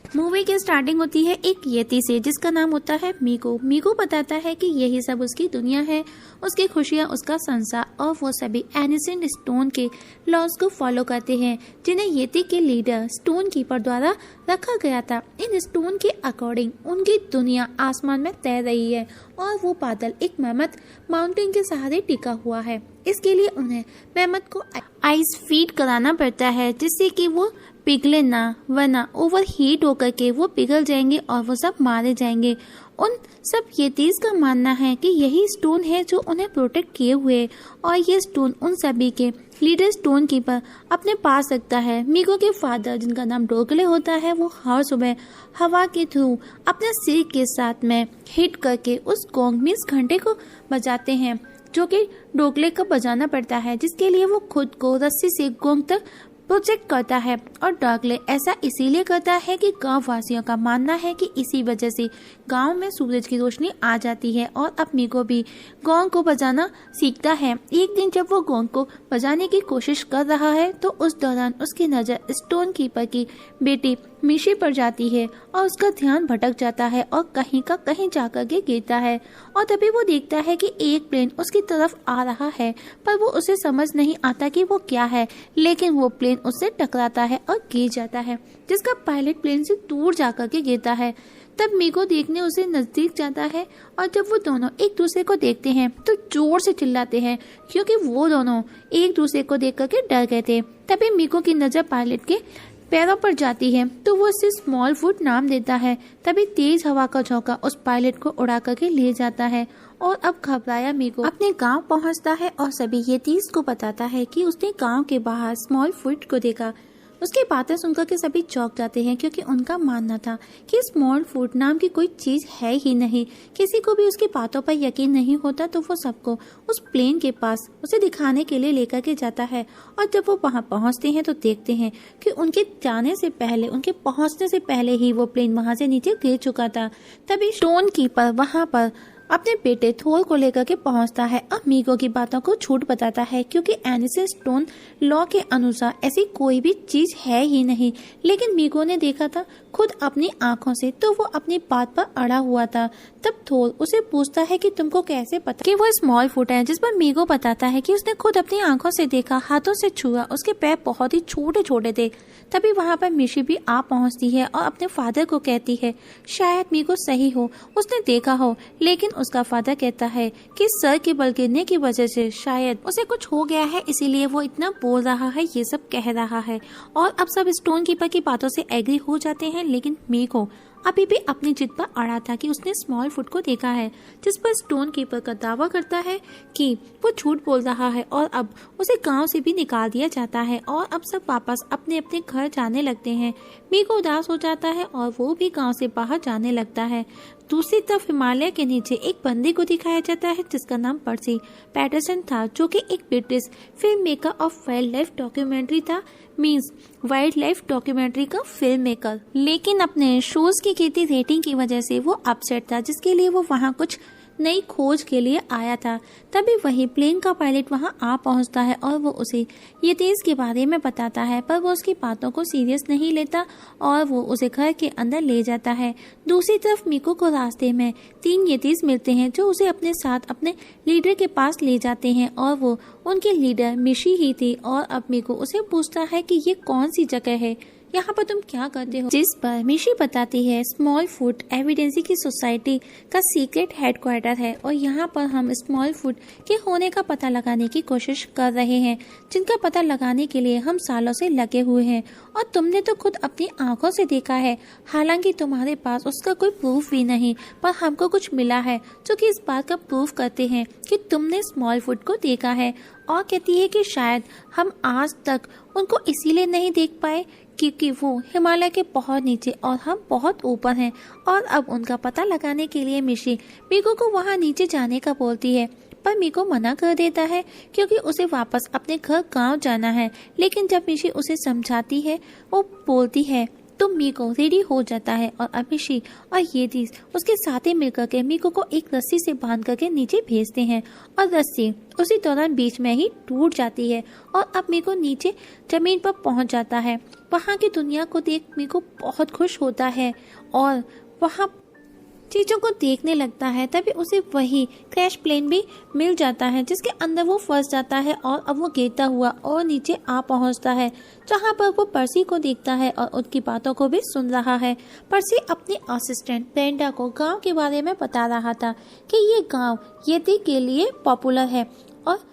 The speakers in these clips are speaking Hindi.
मूवी की स्टार्टिंग होती है एक यति से जिसका नाम होता है मीको। मीको बताता है कि यही सब उसकी दुनिया है, उसकी खुशियाँ, उसका संसार, और वो सभी एनिसेंट स्टोन के लॉज को फॉलो करते हैं जिन्हें यति के लीडर स्टोन कीपर द्वारा रखा गया था। इन स्टोन के अकॉर्डिंग उनकी दुनिया आसमान में तैर रही है और वो बादल एक मैमथ माउंटेन के सहारे टिका हुआ है। इसके लिए उन्हें मैमथ को आइस फीड कराना पड़ता है जिससे कि वो पिघले ना, वरना ओवर हीट होकर के वो पिघल जाएंगे और वो सब मारे जाएंगे। उन सब येतीस का मानना है कि यही स्टोन है जो उन्हें प्रोटेक्ट किए हुए, और ये स्टोन उन सभी के लीडर स्टोन कीपर अपने पास रखता है। मीको के फादर जिनका नाम डोगले होता है, वो हर सुबह हवा के थ्रू अपने सिर के साथ में हिट करके उस गोंग मीन्स घंटे को बजाते हैं जो कि डोगले को बजाना पड़ता है, जिसके लिए वो खुद को रस्सी से गोंग तक प्रोजेक्ट करता है। और डॉगले ऐसा इसीलिए करता है कि गांव वासियों का मानना है कि इसी वजह से गांव में सूरज की रोशनी आ जाती है। और अब मीको भी गोंग को बजाना सीखता है। एक दिन जब वो गोंग को बजाने की कोशिश कर रहा है तो उस दौरान उसकी नज़र स्टोन कीपर की बेटी मिशी पर जाती है और उसका ध्यान भटक जाता है और कहीं का कहीं जाकर के गिरता है। और तभी वो देखता है कि एक प्लेन उसकी तरफ आ रहा है, पर वो उसे समझ नहीं आता कि वो क्या है, लेकिन वो प्लेन उससे टकराता है और गिर जाता है, जिसका पायलट प्लेन से दूर जाकर के गिरता है। तब मीको देखने उसे नजदीक जाता है और जब वो दोनों एक दूसरे को देखते हैं तो जोर से चिल्लाते हैं क्योंकि वो दोनों एक दूसरे को देख करके डर गए थे। तभी मीको की नजर पायलट के पैरों पर जाती है तो वो उसे स्मॉल फुट नाम देता है। तभी तेज हवा का झोंका उस पायलट को उड़ा करके ले जाता है और अब घबराया मीको अपने गांव पहुंचता है और सभी येतीस को बताता है कि उसने गांव के बाहर स्मॉल फुट को देखा। उसकी बातें सुनकर के सभी चौंक जाते हैं क्योंकि उनका मानना था कि स्मॉल फुट नाम की कोई चीज है ही नहीं। किसी को भी उसकी बातों पर यकीन नहीं होता तो वो सबको उस प्लेन के पास उसे दिखाने के लिए लेकर के जाता है। और जब वो वहां पहुंचते हैं तो देखते हैं कि उनके जाने से पहले, उनके पहुंचने से पहले ही वो प्लेन वहां से नीचे गिर चुका था। तभी स्टोन कीपर वहां पर अपने बेटे थोर को लेकर के पहुंचता है। अब मीको की बातों को झूठ बताता है क्योंकि एनिसेंट स्टोन लॉ के अनुसार ऐसी कोई भी चीज है ही नहीं, लेकिन मीको ने देखा था खुद अपनी आंखों से, तो वो अपनी बात पर अड़ा हुआ था। तब थोर उसे पूछता है कि तुमको कैसे पता कि वो स्मॉल फुट है, जिस पर मीको बताता है कि उसने खुद अपनी आंखों से देखा, हाथों से छुआ, उसके पैर बहुत ही छोटे छोटे थे। तभी वहाँ पर मिशी भी आ पहुँचती है और अपने फादर को कहती है शायद मीको सही हो, उसने देखा हो। लेकिन उसका फादर कहता है कि सर के बल गिरने की वजह से शायद उसे कुछ हो गया है, इसीलिए वो इतना बोल रहा है, ये सब कह रहा है। और अब सब स्टोन कीपर की बातों से एग्री हो जाते हैं, लेकिन मीको अभी भी अपनी जिद पर अड़ा था कि उसने स्मॉल फुट को देखा है, जिस पर स्टोन कीपर का दावा करता है कि वो झूठ बोल रहा है और अब उसे गांव से भी निकाल दिया जाता है। और अब सब वापस अपने अपने घर जाने लगते हैं। मीको उदास हो जाता है और वो भी गांव से बाहर जाने लगता है। दूसरी तरफ हिमालय के नीचे एक बंदी को दिखाया जाता है जिसका नाम पर्सी पैटरसन था, जो कि एक ब्रिटिश फिल्म मेकर और वाइल्ड लाइफ डॉक्यूमेंट्री था, मीन्स वाइल्ड लाइफ डॉक्यूमेंट्री का फिल्म मेकर। लेकिन अपने शोज की गिरती रेटिंग की वजह से वो अपसेट था, जिसके लिए वो वहाँ कुछ नई खोज के लिए आया था। तभी वही प्लेन का पायलट वहां आ पहुंचता है और वो उसे येतीस के बारे में बताता है, पर वो उसकी बातों को सीरियस नहीं लेता और वो उसे घर के अंदर ले जाता है। दूसरी तरफ मीको को रास्ते में 3 येतीस मिलते हैं जो उसे अपने साथ अपने लीडर के पास ले जाते हैं और वो उनके लीडर मिशी ही थी। और अब मीको उसे पूछता है कि ये कौन सी जगह है, यहाँ पर तुम क्या करते हो, जिस पर मिशी बताती है स्मॉल फुट एविडेंसी की सोसाइटी का सीक्रेट हेडक्वार्टर है और यहाँ पर हम स्मॉल फुट के होने का पता लगाने की कोशिश कर रहे हैं, जिनका पता लगाने के लिए हम सालों से लगे हुए हैं। और तुमने तो खुद अपनी आंखों से देखा है, हालांकि तुम्हारे पास उसका कोई प्रूफ भी नहीं, पर हमको कुछ मिला है जो कि इस बात का प्रूफ करते हैं कि तुमने स्मॉल फुट को देखा है। और कहती है कि शायद हम आज तक उनको इसीलिए नहीं देख पाए क्योंकि वो हिमालय के बहुत नीचे और हम बहुत ऊपर हैं। और अब उनका पता लगाने के लिए मिशी मीको को वहाँ नीचे जाने का बोलती है, पर मीको मना कर देता है क्योंकि उसे वापस अपने घर गांव जाना है। लेकिन जब मिशी उसे समझाती है, वो बोलती है तो मीको रेडी हो जाता है और अभिषी और येतीस उसके साथ ही मिलकर के मीको को एक रस्सी से बांध करके नीचे भेजते हैं और रस्सी उसी दौरान बीच में ही टूट जाती है और अब मीको नीचे जमीन पर पहुंच जाता है। वहाँ की दुनिया को देख मीको बहुत खुश होता है और वहाँ चीजों को देखने लगता है। तभी उसे वही क्रैश प्लेन भी मिल जाता है जिसके अंदर वो फंस जाता है और अब वो गिरता हुआ और नीचे आ पहुंचता है, जहां पर वो पर्सी को देखता है और उनकी बातों को भी सुन रहा है। पर्सी अपने असिस्टेंट ब्रेंडा को गांव के बारे में बता रहा था कि ये गांव येती के लिए पॉपुलर है और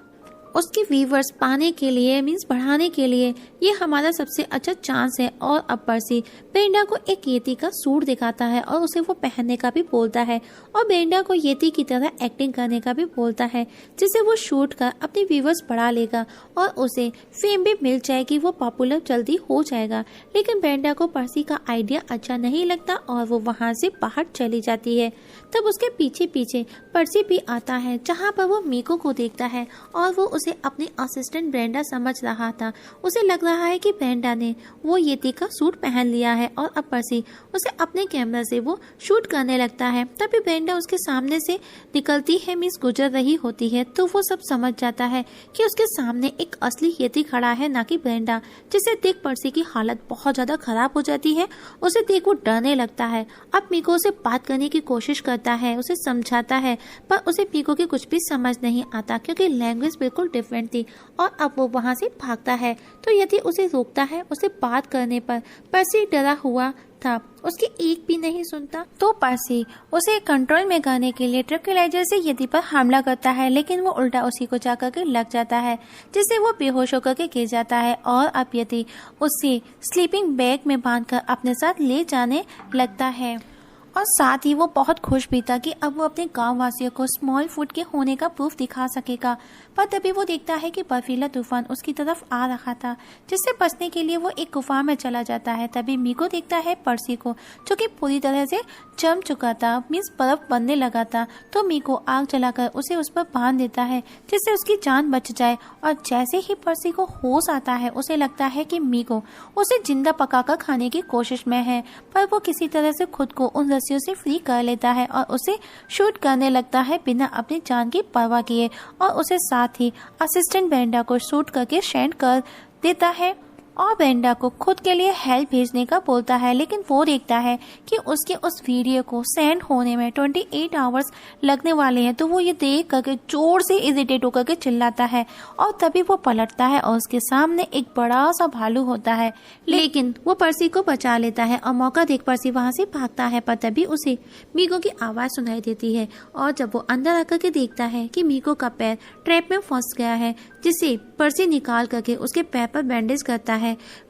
उसके व्यूवर्स पाने के लिए मीन्स बढ़ाने के लिए ये हमारा सबसे अच्छा चांस है। और अब पर्सी ब्रेंडा को एक येती का सूट दिखाता है और उसे वो पहनने का भी बोलता है और ब्रेंडा को येती की तरह एक्टिंग करने का भी बोलता है, जिसे वो शूट कर अपने व्यूवर्स बढ़ा लेगा और उसे फेम भी मिल जाएगी, वो पॉपुलर जल्दी हो जाएगा। लेकिन ब्रेंडा को पर्सी का आइडिया अच्छा नहीं लगता और वो वहाँ से बाहर चली जाती है। तब उसके पीछे पीछे पर्सी भी आता है, जहाँ पर वो मीको को देखता है और वो उसे अपनी असिस्टेंट ब्रेंडा समझ रहा था। उसे लग रहा है कि ब्रेंडा ने वो येती का सूट पहन लिया है और अब पर्सी उसे अपने कैमरा से वो शूट करने लगता है। तभी ब्रेंडा उसके सामने से निकलती है, मीन्स गुजर रही होती है, तो वो सब समझ जाता है कि उसके सामने एक असली येती खड़ा है, ना कि ब्रेंडा, जिसे देख पर्सी की हालत बहुत ज्यादा खराब हो जाती है। उसे देख वो डरने लगता है। अब मीको से बात करने की कोशिश करता है, उसे समझाता है, पर उसे मीको की कुछ भी समझ नहीं आता क्योंकि लैंग्वेज बिल्कुल डिफरेंट थी। और अब वो वहाँ से भागता है तो यदि उसे रोकता है, उसे बात करने पर पर्सी डरा हुआ था, उसकी एक भी नहीं सुनता। तो पर्सी उसे कंट्रोल में करने के लिए ट्रैंक्विलाइजर से यदि पर हमला करता है, लेकिन वो उल्टा उसी को जाकर के लग जाता है, जिससे वो बेहोश होकर के गिर जाता है। और अब यदि उसे स्लीपिंग बैग में बांधकर अपने साथ ले जाने लगता है और साथ ही वो बहुत खुश भी था कि अब वो अपने गांव वासियों को स्मॉल फूड के होने का प्रूफ दिखा सकेगा। पर तभी वो देखता है कि बर्फीला तूफान उसकी तरफ आ रहा था, जिससे बचने के लिए वो एक गुफा में चला जाता है। तभी मीको देखता है पर्सी को, जो कि पूरी तरह से जम चुका था, मीन्स बर्फ बनने लगा था। तो मीको आग जलाकर उसे उस पर बांध देता है, जिससे उसकी जान बच जाए। और जैसे ही पर्सी को होश आता है, उसे लगता है कि मीको उसे जिंदा पकाकर खाने की कोशिश में है, पर वो किसी तरह से खुद को उन रस्सियों से फ्री कर लेता है और उसे शूट करने लगता है बिना अपनी जान की परवाह किए। और उसे साथ ही असिस्टेंट ब्रेंडा को शूट करके सेंड कर देता है और ब्रेंडा को खुद के लिए हेल्प भेजने का बोलता है। लेकिन वो देखता है कि उसके उस वीडियो को सेंड होने में 28 आवर्स लगने वाले हैं, तो वो ये देख करके जोर से इरिटेट होकर के चिल्लाता है। और तभी वो पलटता है और उसके सामने एक बड़ा सा भालू होता है, लेकिन वो पर्सी को बचा लेता है और मौका देख पर्सी वहाँ से भागता है। पर तभी उसे मीको की आवाज सुनाई देती है और जब वो अंदर आकर के देखता है कि मीको का पैर ट्रैप में फंस गया है, जिसे पर्सी निकाल करके उसके पैर पर बैंडेज करता है।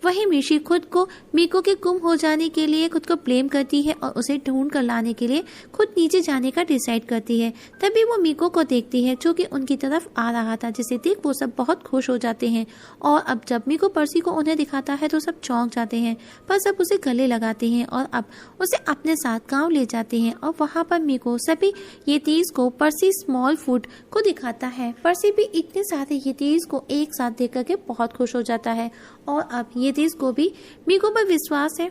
वही मिशी खुद को मीको के गुम हो जाने के लिए खुद को ब्लेम करती है और उसे ढूंढ कर लाने के लिए खुद नीचे जाने का डिसाइड करती है। तभी वो मीको को देखती है, जो कि उनकी तरफ आ रहा था, जिसे देख वो सब बहुत खुश हो जाते हैं। और अब जब मीको पर्सी को उन्हें दिखाता है तो सब चौंक जाते हैं, पर सब उसे गले लगाते हैं और अब उसे अपने साथ गाँव ले जाते हैं। और वहाँ पर मीको सभी येतीज़ को पर्सी स्मॉल फूड को दिखाता है। पर्सी भी इतने सारे येतीज़ को एक साथ देख करके बहुत खुश हो जाता है और अब येतीज़ को भी मीको पर विश्वास है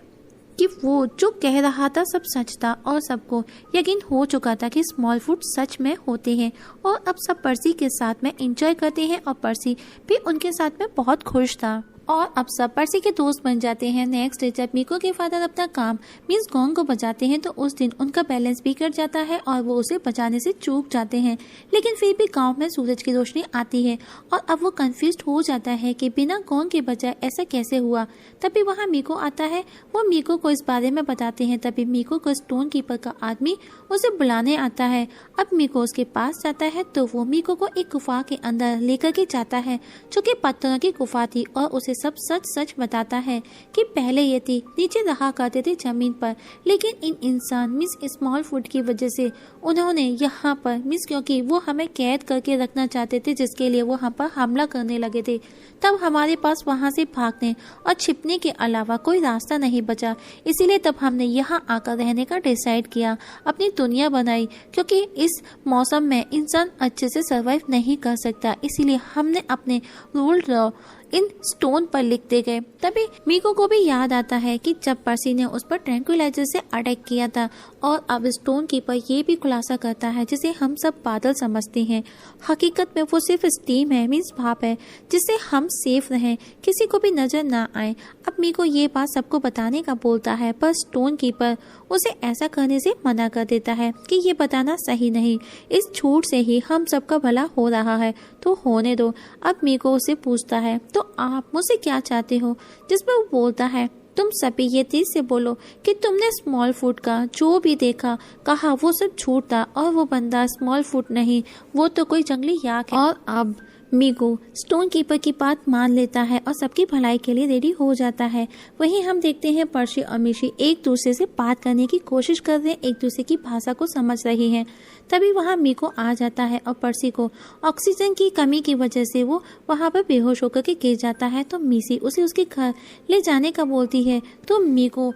कि वो जो कह रहा था सब सच था और सबको यकीन हो चुका था कि स्मॉल फूड सच में होते हैं। और अब सब पर्सी के साथ में एंजॉय करते हैं और पर्सी भी उनके साथ में बहुत खुश था और अब सब पर्सी के दोस्त बन जाते हैं। नेक्स्ट डे जब मीको के फादर अपना काम मीन्स गोंग को बजाते हैं तो उस दिन उनका बैलेंस भी कट जाता है और वो उसे बचाने से चूक जाते हैं। लेकिन फिर भी गांव में सूरज की रोशनी आती है और अब वो कंफ्यूज हो जाता है कि बिना गोंग के बजाय ऐसा कैसे हुआ। तभी वहाँ मीको आता है, वो मीको को इस बारे में बताते हैं। तभी मीको को स्टोन कीपर का आदमी उसे बुलाने आता है। अब मीको उसके पास जाता है तो वो मीको को एक गुफा के अंदर लेकर के जाता है, जो कि पत्थरों की गुफा थी, और उसे सब सच सच बताता है कि पहले ये थी नीचे रहा करते थे जमीन पर, लेकिन इन इंसान मिस स्मॉल फूड की वजह से उन्होंने यहाँ पर मिस क्योंकि वो हमें कैद करके रखना चाहते थे, जिसके लिए वो हम पर हमला करने लगे थे। तब हमारे पास वहाँ से भागने और छिपने के अलावा कोई रास्ता नहीं बचा, इसीलिए तब हमने यहाँ आकर रहने का डिसाइड किया, अपनी दुनिया बनाई, क्योंकि इस मौसम में इंसान अच्छे से सर्वाइव नहीं कर सकता। इसीलिए हमने अपने रूल इन स्टोन पर लिखते गए। तभी मीको को भी याद आता है कि जब पर्सी ने उस पर ट्रैंक्विलाइजर से अटैक किया था, और अब स्टोन कीपर ये भी खुलासा करता है जिसे हम सब बादल समझते हैं, हकीकत में वो सिर्फ स्टीम है, मीन्स भाप है, जिससे हम सेफ रहें, किसी को भी नजर ना आए। अब मीको ये बात सबको बताने का बोलता है, पर स्टोन कीपर उसे ऐसा करने से मना कर देता है कि ये बताना सही नहीं, इस झूठ से ही हम सबका भला हो रहा है, तो होने दो। अब मीको उसे पूछता है, तो आप मुझसे क्या चाहते हो? जिसमें वो बोलता है, तुम सभी ये तेज से बोलो कि तुमने स्मॉल फुट का जो भी देखा कहा वो सब झूठ था, और वो बंदा स्मॉल फुट नहीं, वो तो कोई जंगली याक है। और अब मीको स्टोन कीपर की बात मान लेता है और सबकी भलाई के लिए रेडी हो जाता है। वहीं हम देखते हैं पर्सी और मिशी एक दूसरे से बात करने की कोशिश कर रहे हैं, एक दूसरे की भाषा को समझ रही हैं। तभी वहाँ मीको आ जाता है और पर्सी को ऑक्सीजन की कमी की वजह से वो वहाँ पर बेहोश होकर के गिर जाता है। तो मिशी उसे उसके घर ले जाने का बोलती है, तो मीको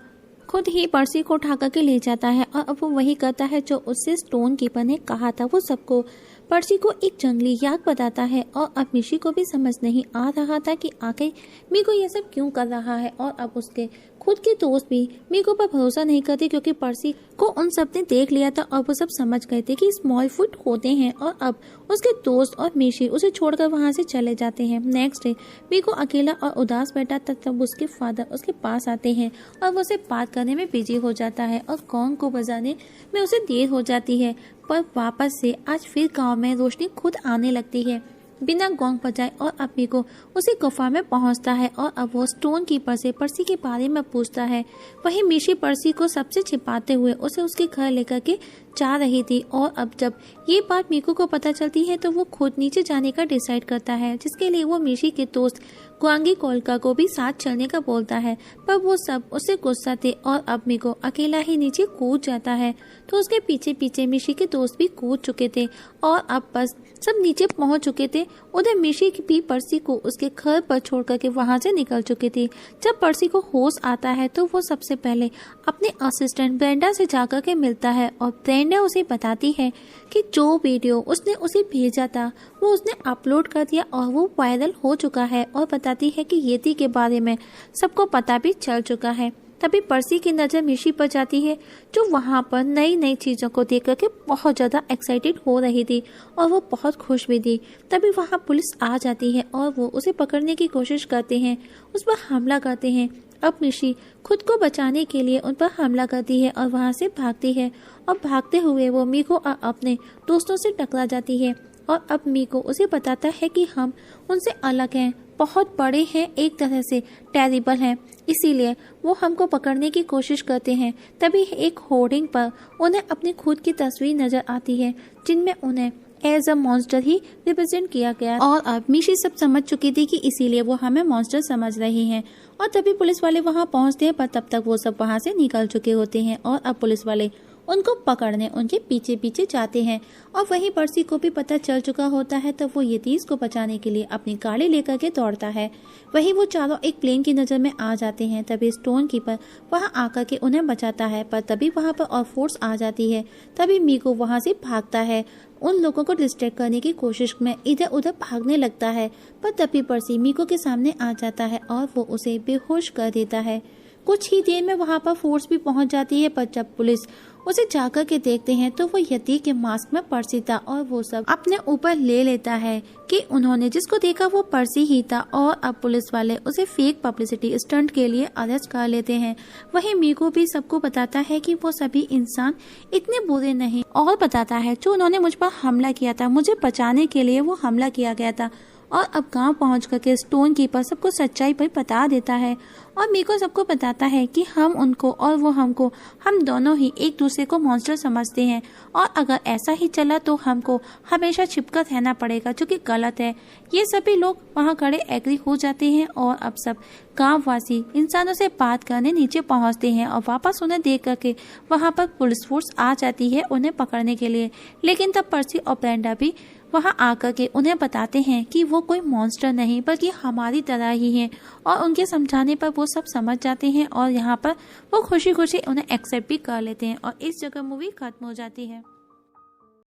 खुद ही पर्सी को उठा करके ले जाता है, और अब वो वही करता है जो उससे स्टोन कीपर ने कहा था। वो सबको पर्सी को एक जंगली याक बताता है, और अब मिशी को भी समझ नहीं आ रहा था कि आखिर मीको ये सब क्यों कर रहा है। और अब उसके खुद के दोस्त भी मीको पर भरोसा नहीं करते, क्योंकि पर्सी को उन सब ने देख लिया था और वो सब समझ गए थे कि स्मॉल फुट होते हैं। और अब उसके दोस्त और मिशी उसे छोड़कर वहां से चले जाते हैं। नेक्स्ट डे मीको अकेला और उदास बैठा था, तब उसके फादर उसके पास आते हैं और वो उसे बात करने में बिजी हो जाता है, और गॉन्ग को बजाने में उसे देर हो जाती है। पर वापस से आज फिर गांव में रोशनी खुद आने लगती है बिना गोंग बजाए, और अब मीको उसी गुफा में पहुंचता है, और अब वो स्टोन कीपर से पर्सी के बारे में पूछता है। वहीं मिशी पर्सी को सबसे छिपाते हुए उसे उसके घर लेकर के जा रही थी, और अब जब ये बात मीको को पता चलती है तो वो खुद नीचे जाने का डिसाइड करता है, जिसके लिए वो मिशी के दोस्त ग्वांगी कोलका को भी साथ चलने का बोलता है। पर वो सब उससे गुस्सा थे, और अब मीको अकेला ही नीचे कूद जाता है। तो उसके पीछे पीछे मिशी के दोस्त भी कूद चुके थे, और अब बस सब नीचे पहुंच चुके थे। उधर मिशी भी पर्सी को उसके घर पर छोड़ करके वहां से निकल चुकी थी। जब पर्सी को होश आता है तो वो सबसे पहले अपने असिस्टेंट ब्रेंडा से जाकर के मिलता है, और ब्रेंडा उसे बताती है कि जो वीडियो उसने उसे भेजा था वो उसने अपलोड कर दिया और वो वायरल हो चुका है, और बताती है कि येती के बारे में सबको पता भी चल चुका है। तभी पर्सी की नज़र मिशी पर जाती है, जो वहाँ पर नई नई चीज़ों को देख करके बहुत ज़्यादा एक्साइटेड हो रही थी, और वो बहुत खुश भी थी। तभी वहाँ पुलिस आ जाती है और वो उसे पकड़ने की कोशिश करते हैं, उस पर हमला करते हैं। अब मिशी खुद को बचाने के लिए उन पर हमला करती है और वहाँ से भागती है, और भागते हुए वो मीको और अपने दोस्तों से टकरा जाती है। और अब मीको उसे बताता है कि हम उनसे अलग हैं, बहुत बड़े हैं, एक तरह से टेरिबल हैं, इसीलिए वो हमको पकड़ने की कोशिश करते हैं। तभी एक होर्डिंग पर उन्हें अपनी खुद की तस्वीर नजर आती है, जिनमें उन्हें एज अ मॉन्स्टर ही रिप्रेजेंट किया गया। और अब मिशी सब समझ चुकी थी कि इसीलिए वो हमें मॉन्स्टर समझ रही हैं। और तभी पुलिस वाले वहाँ पहुँचते हैं, पर तब तक वो सब वहाँ से निकल चुके होते हैं, और अब पुलिस वाले उनको पकड़ने उनके पीछे पीछे जाते हैं। और वहीं पर्सी को भी पता चल चुका होता है, तब वो येतीस को बचाने के लिए अपनी गाड़ी लेकर के दौड़ता है। वहीं वो चारों एक प्लेन की नज़र में आ जाते हैं। तभी स्टोन कीपर वहां आकर के उन्हें बचाता है, पर तभी वहां पर और फोर्स आ जाती है। तभी मीको वहां से भागता है, उन लोगों को डिस्ट्रैक्ट करने की कोशिश में इधर उधर भागने लगता है। पर तभी पर्सी मीको के सामने आ जाता है और वो उसे बेहोश कर देता है। कुछ ही देर में वहां पर फोर्स भी पहुंच जाती है, पर जब पुलिस उसे जाकर के देखते हैं तो वो यति के मास्क में पर्सी था, और वो सब अपने ऊपर ले लेता है कि उन्होंने जिसको देखा वो पर्सी ही था। और अब पुलिस वाले उसे फेक पब्लिसिटी स्टंट के लिए अरेस्ट कर लेते हैं। वहीं मीको भी सबको बताता है कि वो सभी इंसान इतने बुरे नहीं, और बताता है जो उन्होंने मुझ पर हमला किया था, मुझे बचाने के लिए वो हमला किया गया था। और अब गांव पहुंच करके स्टोन कीपर सबको सच्चाई पर बता देता है, और मीको सबको बताता है कि हम उनको और वो हमको, हम दोनों ही एक दूसरे को मॉन्स्टर समझते हैं, और अगर ऐसा ही चला तो हमको हमेशा छिपकर रहना पड़ेगा, जो कि गलत है। ये सभी लोग वहाँ खड़े एग्री हो जाते हैं, और अब सब गाँव वासी इंसानों से बात करने नीचे पहुँचते हैं, और वापस उन्हें देख करके वहाँ पर पुलिस फोर्स आ जाती है उन्हें पकड़ने के लिए। लेकिन तब पर्सी और ब्रेंडा भी वहाँ आकर के उन्हें बताते हैं कि वो कोई मॉन्स्टर नहीं बल्कि हमारी तरह ही है, और उनके समझाने पर वो सब समझ जाते हैं, और यहाँ पर वो खुशी खुशी उन्हें एक्सेप्ट भी कर लेते हैं, और इस जगह मूवी खत्म हो जाती है।